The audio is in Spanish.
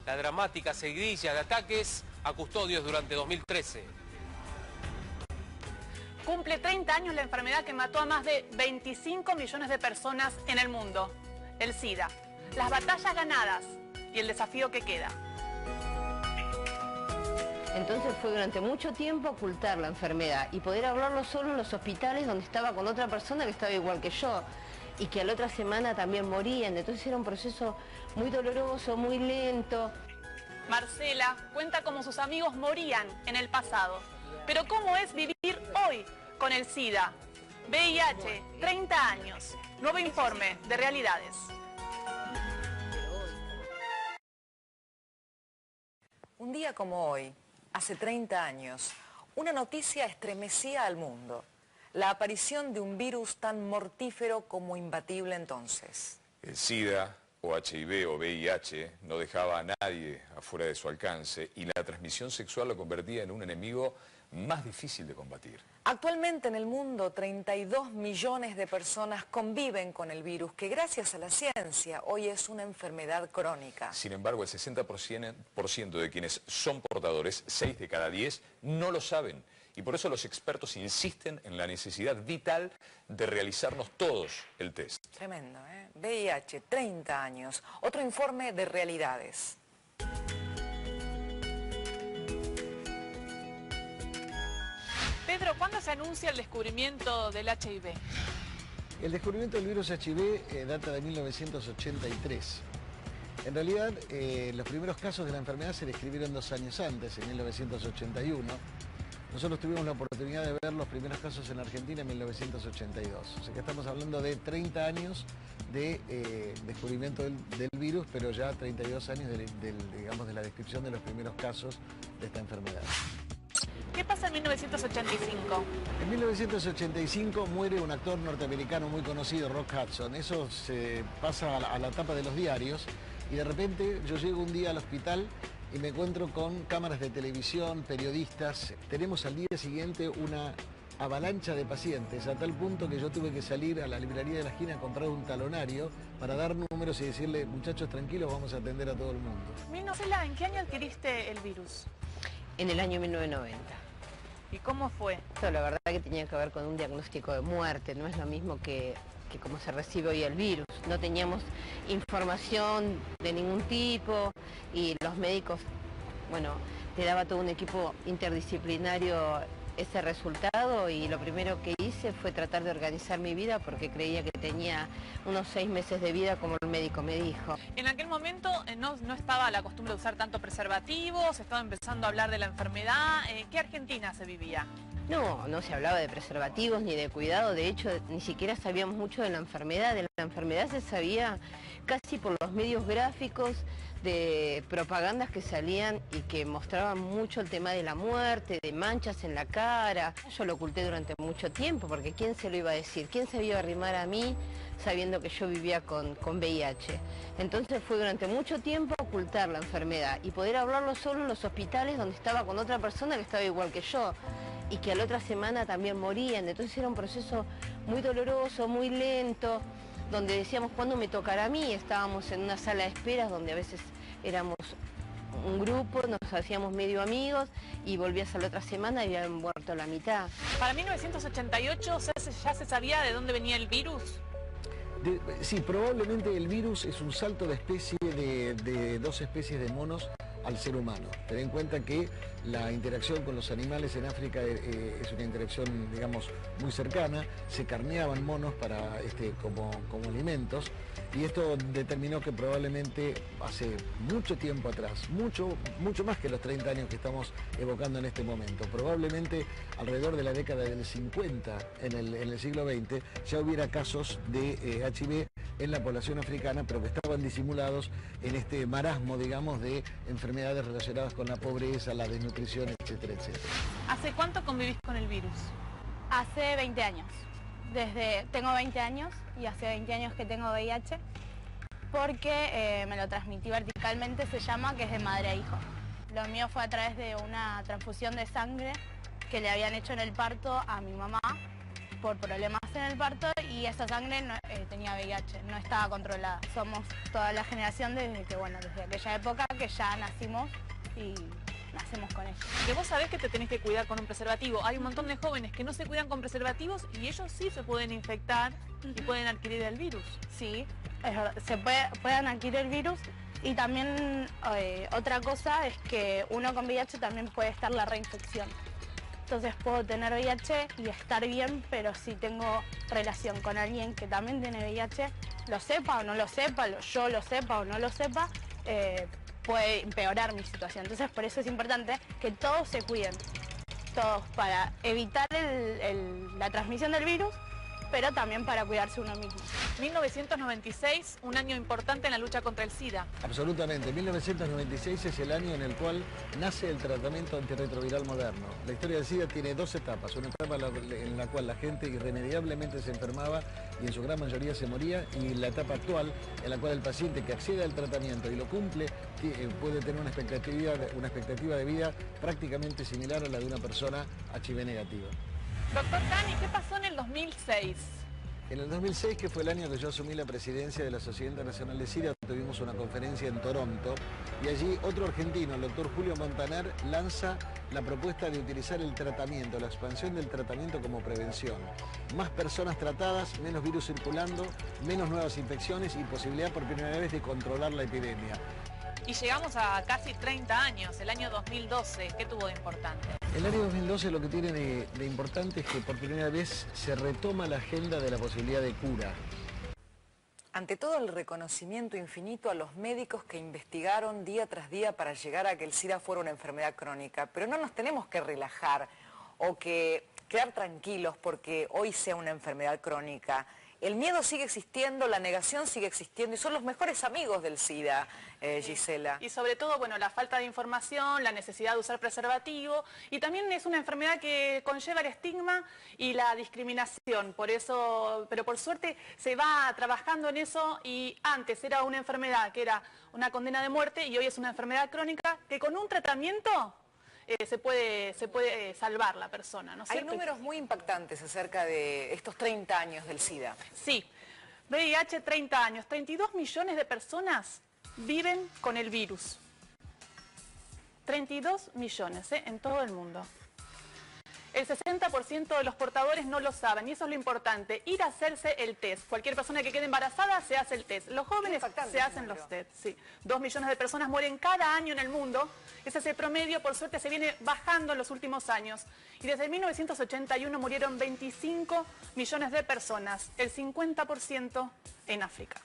la dramática seguidilla de ataques a custodios durante 2013. Cumple 30 años la enfermedad que mató a más de 25 millones de personas en el mundo, el SIDA. Las batallas ganadas y el desafío que queda. Entonces fue durante mucho tiempo ocultar la enfermedad y poder hablarlo solo en los hospitales donde estaba con otra persona que estaba igual que yo y que a la otra semana también morían. Entonces era un proceso muy doloroso, muy lento. Marcela cuenta cómo sus amigos morían en el pasado. Pero ¿cómo es vivir hoy con el SIDA? VIH, 30 años. Nuevo informe de Realidades. Un día como hoy, hace 30 años, una noticia estremecía al mundo. La aparición de un virus tan mortífero como imbatible entonces. El SIDA, o HIV o VIH, no dejaba a nadie afuera de su alcance y la transmisión sexual lo convertía en un enemigo más difícil de combatir. Actualmente en el mundo 32 millones de personas conviven con el virus que gracias a la ciencia hoy es una enfermedad crónica. Sin embargo, el 60% de quienes son portadores, 6 de cada 10, no lo saben. Y por eso los expertos insisten en la necesidad vital de realizarnos todos el test. Tremendo, ¿eh? VIH, 30 años. Otro informe de Realidades. Pedro, ¿cuándo se anuncia el descubrimiento del HIV? El descubrimiento del virus HIV data de 1983. En realidad, los primeros casos de la enfermedad se describieron 2 años antes, en 1981. Nosotros tuvimos la oportunidad de ver los primeros casos en Argentina en 1982. O sea que estamos hablando de 30 años de descubrimiento del virus, pero ya 32 años digamos, de la descripción de los primeros casos de esta enfermedad. ¿Qué pasa en 1985? En 1985 muere un actor norteamericano muy conocido, Rock Hudson. Eso se pasa a la tapa de los diarios y de repente yo llego un día al hospital y me encuentro con cámaras de televisión, periodistas. Tenemos al día siguiente una avalancha de pacientes, a tal punto que yo tuve que salir a la librería de la esquina a comprar un talonario para dar números y decirle, muchachos, tranquilos, vamos a atender a todo el mundo. Marcela, ¿en qué año adquiriste el virus? En el año 1990. ¿Y cómo fue? Esto, la verdad que tenía que ver con un diagnóstico de muerte, no es lo mismo que cómo se recibe hoy el virus. No teníamos información de ningún tipo y los médicos, bueno, te daba todo un equipo interdisciplinario ese resultado y lo primero que hice fue tratar de organizar mi vida porque creía que tenía unos 6 meses de vida como el médico me dijo. En aquel momento no estaba la costumbre de usar tanto preservativos, se estaba empezando a hablar de la enfermedad. ¿Qué Argentina se vivía? No se hablaba de preservativos ni de cuidado, de hecho ni siquiera sabíamos mucho de la enfermedad. De la enfermedad se sabía casi por los medios gráficos, de propagandas que salían y que mostraban mucho el tema de la muerte, de manchas en la cara. Yo lo oculté durante mucho tiempo porque ¿quién se lo iba a decir? ¿Quién se iba a arrimar a mí sabiendo que yo vivía con VIH? Entonces fue durante mucho tiempo ocultar la enfermedad y poder hablarlo solo en los hospitales donde estaba con otra persona que estaba igual que yo y que a la otra semana también morían. Entonces era un proceso muy doloroso, muy lento, donde decíamos, ¿cuándo me tocará a mí? Estábamos en una sala de esperas donde a veces éramos un grupo, nos hacíamos medio amigos y volvías a la otra semana y habían muerto la mitad. Para 1988 ya se sabía de dónde venía el virus. Sí, probablemente el virus es un salto de especie de 2 especies de monos al ser humano. Ten en cuenta que la interacción con los animales en África es una interacción, digamos, muy cercana. Se carneaban monos para, como alimentos y esto determinó que probablemente hace mucho tiempo atrás, mucho más que los 30 años que estamos evocando en este momento, probablemente alrededor de la década del 50 en el siglo XX ya hubiera casos de HIV en la población africana, pero que estaban disimulados en este marasmo, digamos, de enfermedades relacionadas con la pobreza, la desnutrición, etcétera, etcétera. ¿Hace cuánto convivís con el virus? Hace 20 años. Tengo 20 años y hace 20 años que tengo VIH porque me lo transmití verticalmente, se llama, que es de madre a hijo. Lo mío fue a través de una transfusión de sangre que le habían hecho en el parto a mi mamá por problemas en el parto y esa sangre tenía VIH, no estaba controlada. Somos toda la generación desde aquella época que ya nacimos y nacemos con ello. Que vos sabés que te tenés que cuidar con un preservativo. Hay un montón de jóvenes que no se cuidan con preservativos y ellos sí se pueden infectar y pueden adquirir el virus. Sí, es verdad, pueden adquirir el virus y también otra cosa es que uno con VIH también puede estar la reinfección. Entonces puedo tener VIH y estar bien, pero si tengo relación con alguien que también tiene VIH, lo sepa o no lo sepa, yo lo sepa o no lo sepa, puede empeorar mi situación. Entonces por eso es importante que todos se cuiden, todos, para evitar la transmisión del virus, pero también para cuidarse uno mismo. 1996, un año importante en la lucha contra el SIDA. Absolutamente. 1996 es el año en el cual nace el tratamiento antirretroviral moderno. La historia del SIDA tiene dos etapas. Una etapa en la cual la gente irremediablemente se enfermaba y en su gran mayoría se moría, y la etapa actual en la cual el paciente que accede al tratamiento y lo cumple puede tener una expectativa de vida prácticamente similar a la de una persona HIV negativa. Doctor Cani, ¿qué pasó en el 2006? En el 2006, que fue el año que yo asumí la presidencia de la Sociedad Internacional de SIDA, tuvimos una conferencia en Toronto y allí otro argentino, el doctor Julio Montaner, lanza la propuesta de utilizar el tratamiento, la expansión del tratamiento como prevención. Más personas tratadas, menos virus circulando, menos nuevas infecciones y posibilidad por primera vez de controlar la epidemia. Y llegamos a casi 30 años, el año 2012. ¿Qué tuvo de importante? El año 2012 lo que tiene de importante es que por primera vez se retoma la agenda de la posibilidad de cura. Ante todo, el reconocimiento infinito a los médicos que investigaron día tras día para llegar a que el SIDA fuera una enfermedad crónica. Pero no nos tenemos que relajar o que quedar tranquilos porque hoy sea una enfermedad crónica. El miedo sigue existiendo, la negación sigue existiendo y son los mejores amigos del SIDA, Gisela. Y sobre todo, bueno, la falta de información, la necesidad de usar preservativo, y también es una enfermedad que conlleva el estigma y la discriminación. Por eso, pero por suerte se va trabajando en eso, y antes era una enfermedad que era una condena de muerte y hoy es una enfermedad crónica que con un tratamiento se puede salvar la persona, ¿no es cierto? Hay números muy impactantes acerca de estos 30 años del SIDA. Sí, VIH 30 años, 32 millones de personas viven con el virus. 32 millones en todo el mundo. El 60% de los portadores no lo saben y eso es lo importante, ir a hacerse el test. Cualquier persona que quede embarazada se hace el test. Los jóvenes se hacen los test, sí. 2 millones de personas mueren cada año en el mundo. Ese es el promedio, por suerte se viene bajando en los últimos años. Y desde 1981 murieron 25 millones de personas, el 50% en África.